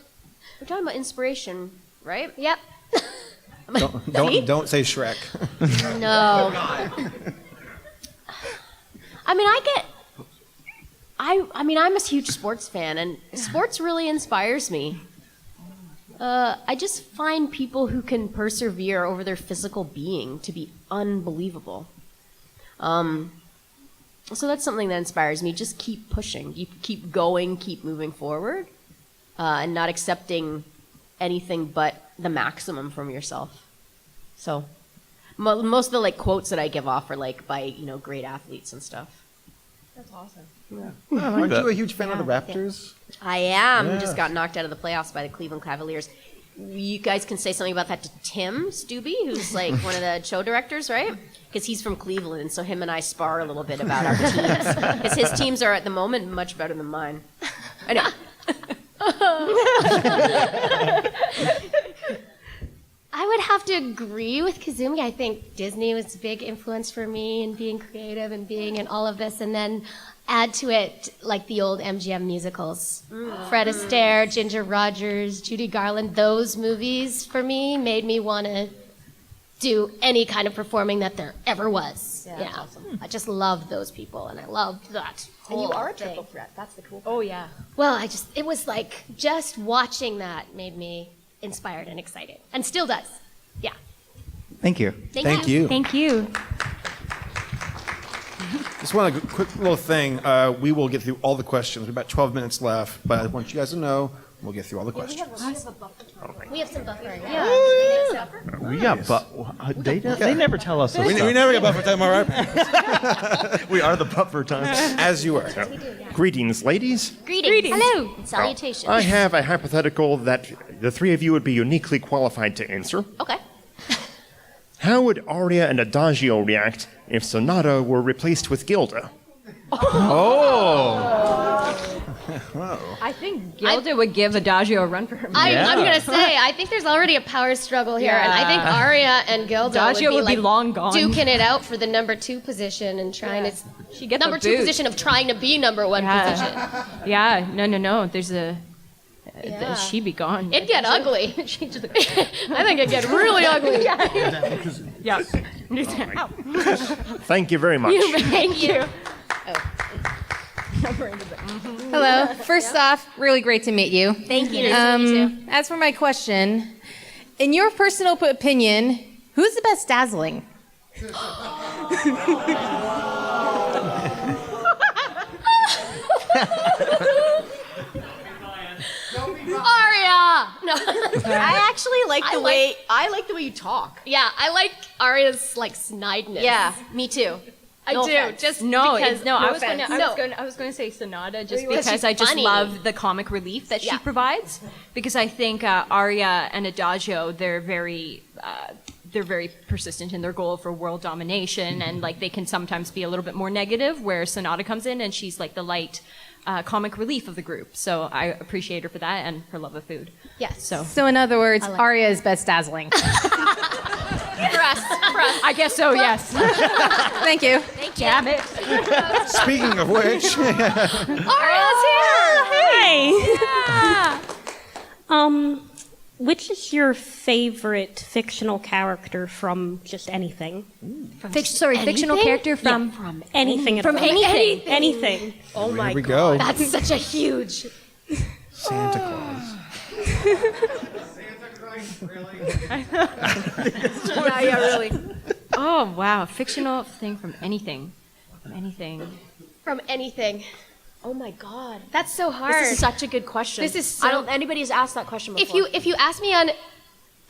talking about inspiration, right? Yep. Don't say Shrek. No. I'm a huge sports fan, and sports really inspires me. I just find people who can persevere over their physical being to be unbelievable. So that's something that inspires me. Just keep pushing. You keep going, keep moving forward, and not accepting anything but the maximum from yourself. So most of the like quotes that I give off are like by great athletes and stuff. That's awesome. Yeah. Aren't you a huge fan of the Raptors? I am. Yeah. We just got knocked out of the playoffs by the Cleveland Cavaliers. You guys can say something about that to Tim Stubbe, who's like one of the show directors, right? Because he's from Cleveland, and so him and I spar a little bit about our teams. Because his teams are at the moment much better than mine. I know. I would have to agree with Kazumi. I think Disney was a big influence for me in being creative and being in all of this, and then add to it like the old MGM musicals. Fred Astaire, Ginger Rogers, Judy Garland, those movies for me made me want to do any kind of performing that there ever was. Yeah, that's awesome. I just loved those people, and I loved that And you whole are a thing. triple threat. That's the cool. Oh yeah. Well, it was like just watching that made me inspired and excited, and still does. Yeah. Thank you. Thank you. Thank you. Just want a quick little thing. We will get through all the questions. We have about 12 minutes left, but I want you guys to know we'll get through all the questions. We have some buffer. We got they never tell us. We never get buffer time, all right? We are the buffer time. As you are. Greetings, ladies. Greetings. Hello. Salutations. I have a hypothetical that the three of you would be uniquely qualified to answer. Okay. How would Aria and Adagio react if Sonata were replaced with Gilda? I think Gilda would give Adagio a run for her money. I'm gonna say I think there's already a power struggle here, and I think Arya and Gilda Adagio would be like long gone. duking it out for the number 2 position and trying to She get number the 2 boot. position of trying to be number 1 position. Yeah. No. There's a. Yeah. She'd be gone. It'd get ugly. I think it'd get really ugly. Yeah. Thank you very much. Thank you. Hello. First off, really great to meet you. Thank you. Nice to meet you too. As for my question, in your personal opinion, who's the best Dazzling? Arya. No. I actually like the way you talk. Yeah, I like Arya's like snideness. Yeah, me too. I No do. offense. Just No, because, I was offense. going to say Sonata just Because because she's I just funny. love the comic relief that she provides. Because I think Arya and Adagio, they're very persistent in their goal for world domination, and like they can sometimes be a little bit more negative. Where Sonata comes in and she's like the light comic relief of the group. So I appreciate her for that and her love of food. Yes. So in other words, Arya is best Dazzling. For us. I guess so. Yes. Thank you. Thank you. Damn it. Speaking of which, Arya's here. Hey. Which is your favorite fictional character from just anything? Fictional character from anything. From anything. anything. Anything. Oh my Here we god. go. That's such a huge. Santa Claus. Yeah, really. Oh wow, fictional thing from anything. From anything. From anything. Oh my god. That's so hard. This is such a good question. This is so. Anybody's asked that question before. If you asked me on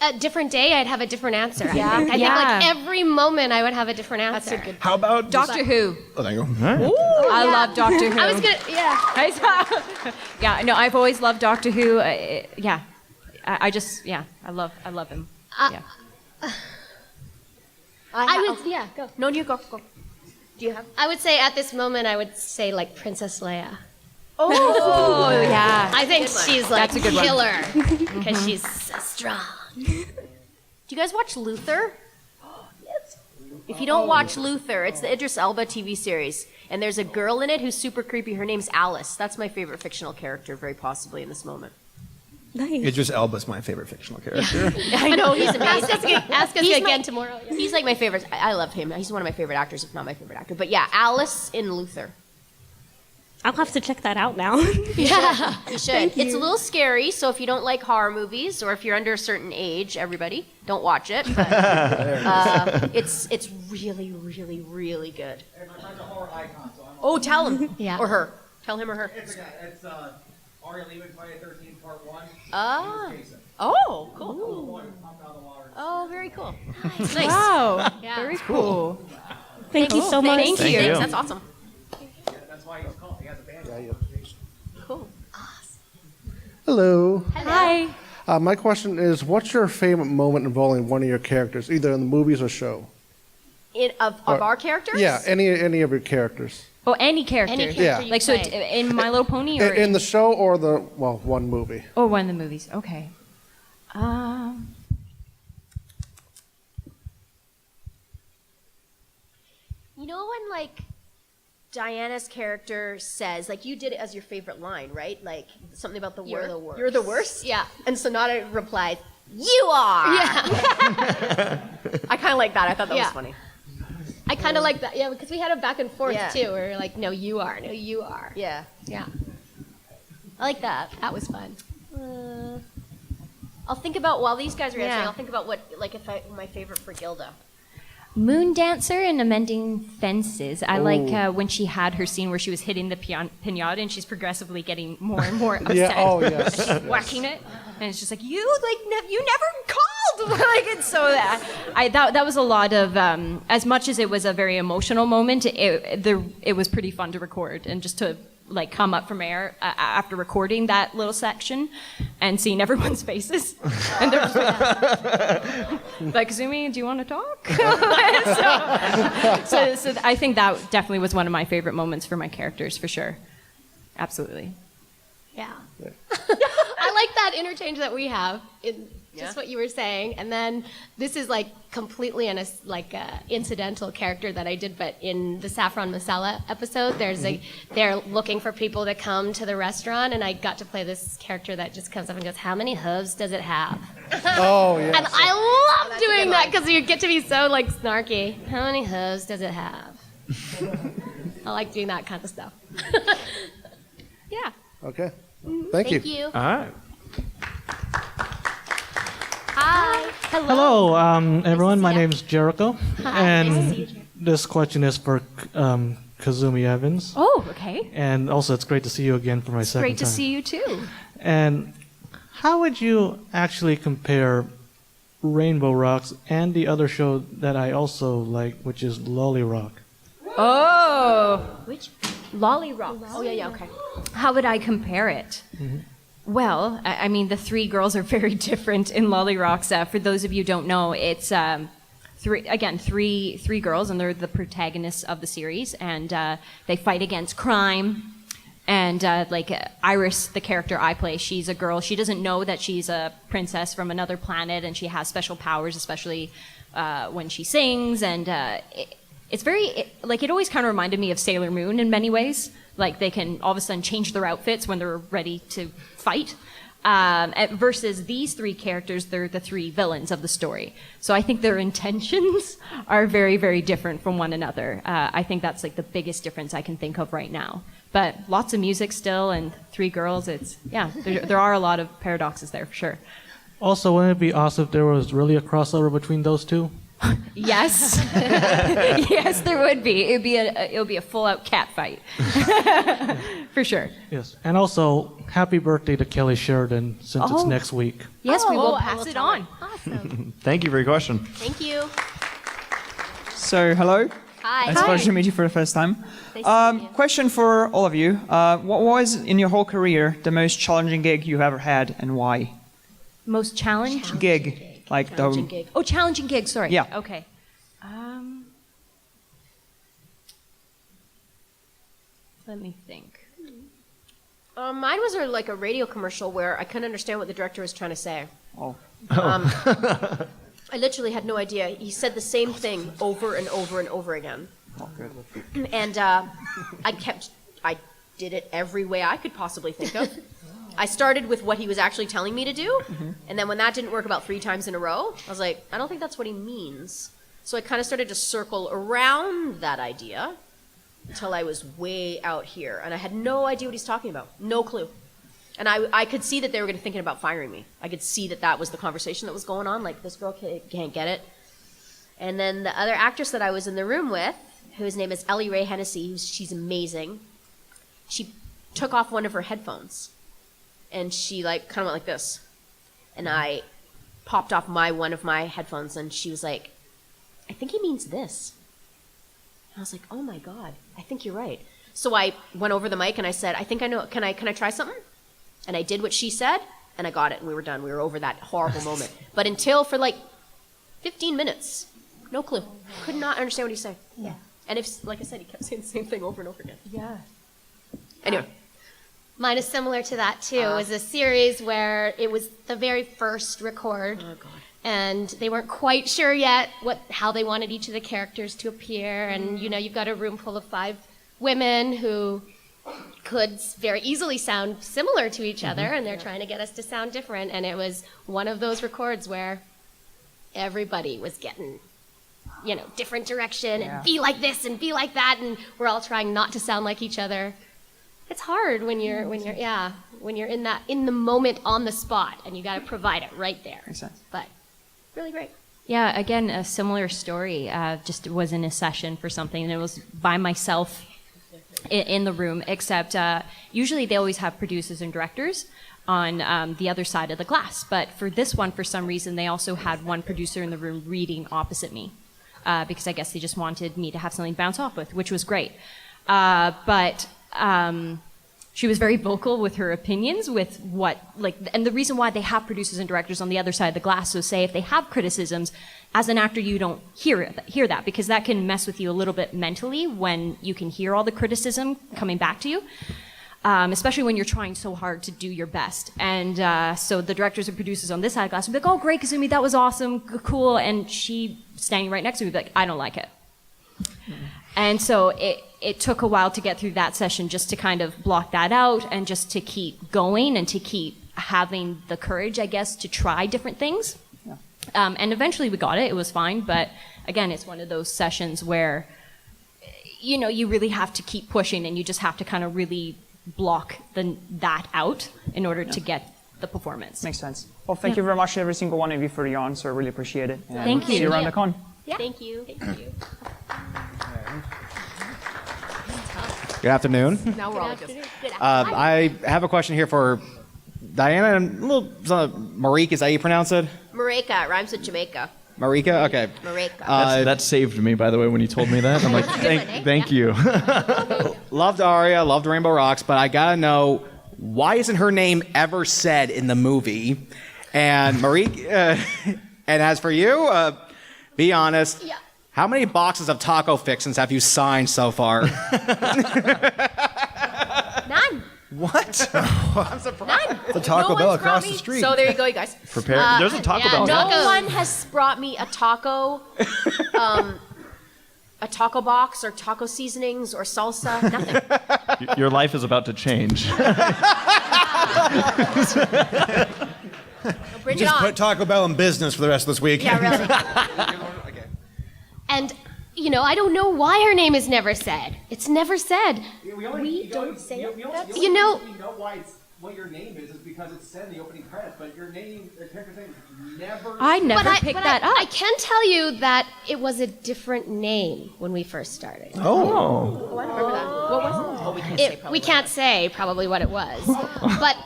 a different day, I'd have a different answer. Yeah. I think like every moment I would have a different answer. That's a good. How about Doctor Who. Oh, there you go. I love Doctor Who. I was gonna. Yeah. Yeah, no, I've always loved Doctor Who. Yeah, I love him. Yeah. I would. Yeah. Go. No, you go. Go. Do you have? I would say at this moment I would say like Princess Leia. Oh yeah. I think she's like That's a good one. killer because she's so strong. Do you guys watch Luther? Yes. If you don't watch Luther, it's the Idris Elba TV series, and there's a girl in it who's super creepy. Her name's Alice. That's my favorite fictional character, very possibly in this moment. Nice. Idris Elba's my favorite fictional character. I know he's amazing. Ask us again tomorrow. Yeah. He's like my favorite. I love him. He's one of my favorite actors, if not my favorite actor. But yeah, Alice in Luther. I'll have to check that out now. Yeah, you should. Thank you. It's a little scary, so if you don't like horror movies, or if you're under a certain age, everybody, don't watch it. But it's really, really, really good. Oh, tell him. Yeah. Or her. Tell him or her. It's Aria Lehman, Friday 13th, Part 1. Ah. Oh, cool. Oh, very cool. Nice. Wow. Yeah. Very cool. Thank you so much. Thank you. That's awesome. That's why he's called. He has a band. Cool. Hello. Hi. My question is, what's your favorite moment involving one of your characters, either in the movies or show? Of our characters? Yeah, any of your characters. Oh, any character. Any character Yeah. you Like, so play. in My Little Pony or In the show or one movie? or one of the movies? Okay. You know when, like, Diana's character says, like, you did it as your favorite line, right? Like, something about the You're worst. the worst. You're the worst? Yeah. And Sonata replied, you are! Yeah. I kind of like that. I thought that was Yeah. funny. I kind of like that. Yeah, because we had a back and forth Yeah. too. Where we're like, no, you are. No, you are. Yeah. Yeah. I like that. That was fun. I'll think about, while these guys are answering, Yeah. I'll think about what, like, my favorite for Gilda. Moon Dancer in Amending Fences. I like Ooh. when she had her scene where she was hitting the pinata and she's progressively getting more and more upset. Yeah, oh, yes, And she's whacking it, and it's just like you never called. Like it's so that was a lot of as much as it was a very emotional moment. It was pretty fun to record and just to like come up from air after recording that little section and seeing everyone's faces and they're just like Kazumi, do you want to talk? so I think that definitely was one of my favorite moments for my characters for sure. Absolutely. Yeah. I like that interchange that we have in just what you were saying, and then this is like completely incidental character that I did, but in the Saffron Masala episode, they're looking for people to come to the restaurant, and I got to play this character that just comes up and goes, "How many hooves does it have?" Oh, yeah. And I love doing that because you get to be so like snarky. How many hooves does it have? I like doing that kind of stuff. Yeah. Okay. Thank you. Thank you. All right. Hi. Hello, everyone. My name is Jericho, Hi. and Nice to see you. this question is for Kazumi Evans. Oh, okay. And also, it's great to see you again for my second Great to time. see you too. And how would you actually compare Rainbow Rocks and the other show that I also like, which is Lolly Rock? Oh. Which? Lolly Rocks. Oh, yeah, okay. How would I compare it? Well, I mean, the three girls are very different in Lolly Rocks. For those of you who don't know, it's three girls, and they're the protagonists of the series, and they fight against crime. And Iris, the character I play, she's a girl. She doesn't know that she's a princess from another planet, and she has special powers, especially when she sings. And it's it always kind of reminded me of Sailor Moon in many ways. Like they can all of a sudden change their outfits when they're ready to fight. Versus these three characters, they're the three villains of the story. So I think their intentions are very, very different from one another. I think that's like the biggest difference I can think of right now. But lots of music still, and three girls. There are a lot of paradoxes there for sure. Also, wouldn't it be awesome if there was really a crossover between those two? Yes, yes, there would be. It would be a full-out cat fight, for sure. Yes. And also, happy birthday to Kelly Sheridan, since it's next week. Yes, we will I pass it on. Awesome. Thank you for your question. Thank you. So, hello. Hi. It's a pleasure to meet you for the first time. Nice to meet you. Question for all of you. What was, in your whole career, the most challenging gig you've ever had, and why? Most challenge? Gig. Like Challenging gig. Oh, challenging gig. Sorry. Yeah. Okay. Let me think. Mine was like a radio commercial where I couldn't understand what the director was trying to say. Oh. I literally had no idea. He said the same thing over and over and over again. Oh, good. And I did it every way I could possibly think of. I started with what he was actually telling me to do, and then when that didn't work about 3 times in a row, I was like, I don't think that's what he means. So I kind of started to circle around that idea until I was way out here, and I had no idea what he's talking about. No clue. And I could see that they were thinking about firing me. I could see that that was the conversation that was going on, like, this girl can't get it. And then the other actress that I was in the room with, whose name is Ellie Ray Hennessy, she's amazing, she took off one of her headphones. And she kind of went like this. And I popped off one of my headphones, and she was like, I think he means this. And I was like, oh my God, I think you're right. So I went over the mic and I said, I think I know, can I try something? And I did what she said, and I got it, and we were done. We were over that horrible moment. But until for like 15 minutes, no clue. Could not understand what he said. Yeah. And if, like I said, he kept saying the same thing over and over again. Yeah. Anyway. Mine is similar to that too. It was a series where it was the very first record. Oh, God. And they weren't quite sure yet how they wanted each of the characters to appear. And, you've got a room full of 5 women who could very easily sound similar to each other, and they're trying to get us to sound different. And it was one of those records where everybody was getting, different direction and be like this and be like that, and we're all trying not to sound like each other. It's hard when you're in the moment on the spot, and you got to provide it right there. Makes sense. But really great. Yeah, again, a similar story. Just was in a session for something, and it was by myself in the room, except usually they always have producers and directors on the other side of the glass. But for this one, for some reason, they also had one producer in the room reading opposite me, because I guess they just wanted me to have something to bounce off with, which was great. But she was very vocal with her opinions with and the reason why they have producers and directors on the other side of the glass. So say if they have criticisms, as an actor, you don't hear that, because that can mess with you a little bit mentally when you can hear all the criticism coming back to you, especially when you're trying so hard to do your best. And so the directors and producers on this side of the glass would be like, oh, great, Kazumi, that was awesome, cool. And she, standing right next to me, would be like, I don't like it. And so it took a while to get through that session, just to kind of block that out and just to keep going and to keep having the courage, I guess, to try different things. Yeah. And eventually we got it. It was fine. But again, it's one of those sessions where, you really have to keep pushing, and you just have to kind of really block that out in order to get the performance. Makes sense. Well, thank you very much to every single one of you for your answer. I really appreciate it. And Thank you. See you around the con. Yeah. Thank you. Thank you. Good afternoon. Now we're all Good just. afternoon. I have a question here for Diana and Marika. Is that how you pronounce it? Marika, it rhymes with Jamaica. Marika? Okay. Marika. That saved me, by the way, when you told me that. I'm like, thank you. Loved Aria, loved Rainbow Rocks, but I gotta know, why isn't her name ever said in the movie? And Marika, and as for you, be honest. Yeah. How many boxes of taco fixins have you signed so far? None. What? I'm surprised. None. The Taco Bell one's brought across the me- street. So there you go, you guys. Prepare. There's a Taco Bell. No one has brought me a taco box or taco seasonings or salsa. Nothing. Your life is about to change. Bring it Just on. put Taco Bell in business for the rest of this week. Yeah, really. And, I don't know why her name is never said. It's never said. We don't say it. We know what your name is because it's said in the opening credits, but your name, the character's name, is never. I never picked that up. I can tell you that it was a different name when we first started. Oh. I remember that. What was it? We can't say probably what it was. But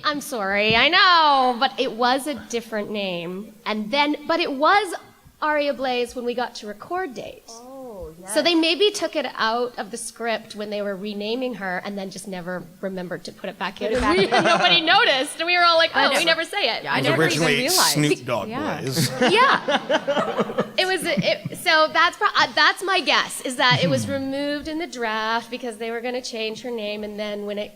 I'm sorry, I know, but it was a different name. But it was Aria Blaze when we got to record date. Oh, yes. So they maybe took it out of the script when they were renaming her and then just never remembered to put it back in. And nobody noticed. And we were all like, we never say it. Yeah, It was originally Snoop Dogg Blaze. Yeah. So that's my guess, is that it was removed in the draft because they were going to change her name, and then when it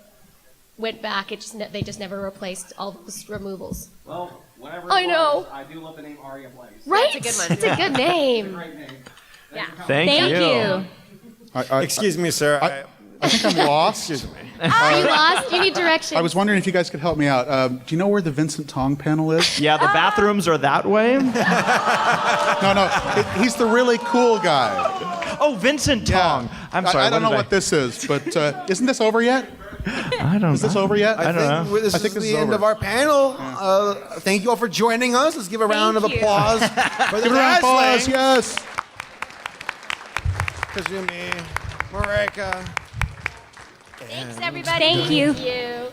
went back, they just never replaced all those removals. Well, whatever. I know. I do love the name Aria Blaze. Right? That's a good one. It's a good name. It's a great name. Yeah. Thank you. Excuse me, sir. I think I'm lost. Excuse me. Are you lost? You need directions. I was wondering if you guys could help me out. Do you know where the Vincent Tong panel is? Yeah, the bathrooms are that way. No, he's the really cool guy. Oh, Vincent Tong. I'm sorry. I don't know what this is, but isn't this over yet? I don't know. Is this over yet? I think this is the end of our panel. Thank you all for joining us. Let's give a round of applause for the Give a round of applause, Dazzlings. yes. Kazumi, Marika. Thanks, everybody. Thank you. Thank you.